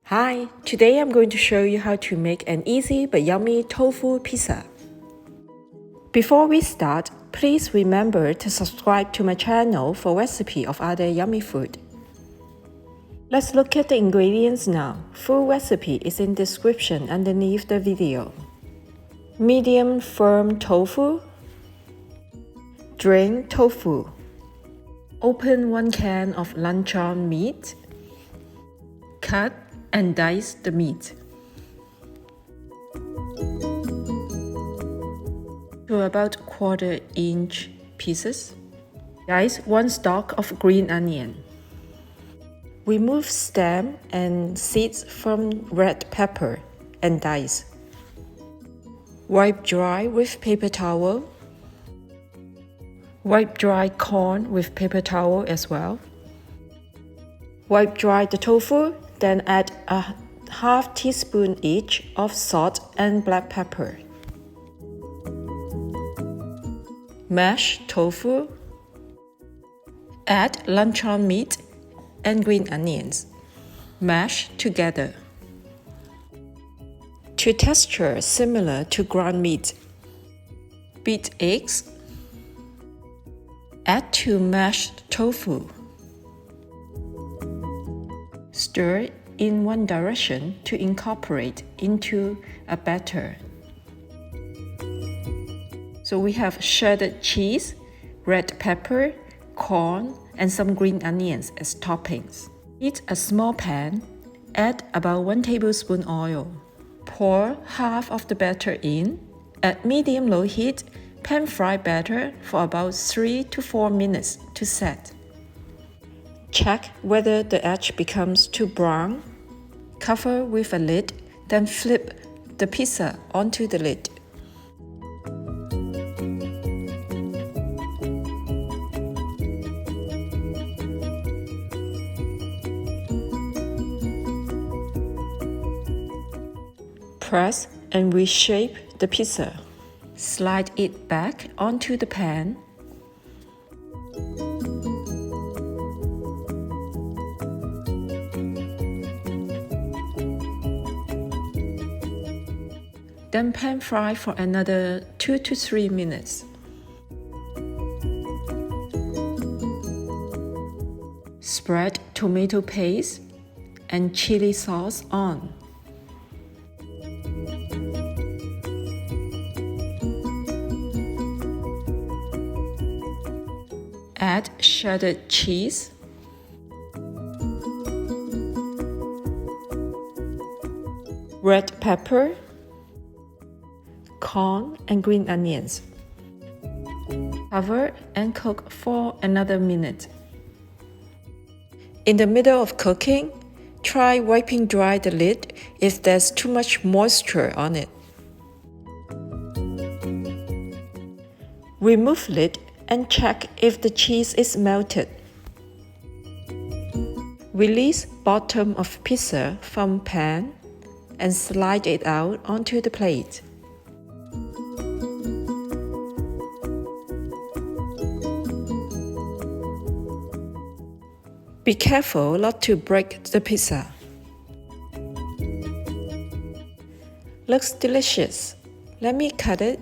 Hi, today I'm going to show you how to make an easy but yummy tofu pizza. Before we start, please remember to subscribe to my channel for recipe of other yummy food. Let's look at the ingredients now. Full recipe is in description underneath the video. Medium firm tofu, drain tofu, open 1 can of Luncheon meat, cut and dice the meat to about 1/4 inch pieces. Dice 1 stalk of green onion. Remove stem and seeds from red pepper and dice. Wipe dry with paper towel. Wipe dry corn with paper towel as well. Wipe dry the tofu, then add a ½ teaspoon each of salt and black pepper. Mash tofu. Add Luncheon meat and green onions. Mash together. To texture similar to ground meat. Beat eggs. Add to mashed tofu. Stir in one direction to incorporate into a batter. So we have shredded cheese, red pepper, corn, and some green onions as toppings. Heat a small pan, add about 1 tablespoon oil. Pour half of the batter in. At medium-low heat, pan fry batter for about 3 to 4 minutes to set. Check whether the edge becomes too brown. Cover with a lid, then flip the pizza onto the lid. Press and reshape the pizza. Slide it back onto the pan. Then pan fry for another 2 to 3 minutes. Spread tomato paste and chili sauce on. Add shredded cheese, red pepper, corn and green onions. Cover and cook for another minute. In the middle of cooking, try wiping dry the lid if there's too much moisture on it. Remove lid and check if the cheese is melted. Release bottom of pizza from pan and slide it out onto the plate. Be careful not to break the pizza. Looks delicious. Let me cut it.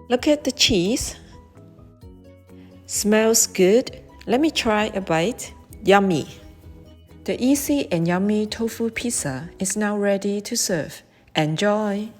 Look at the cheese. Smells good. Let me try a bite. Yummy. The easy and yummy tofu pizza is now ready to serve. Enjoy!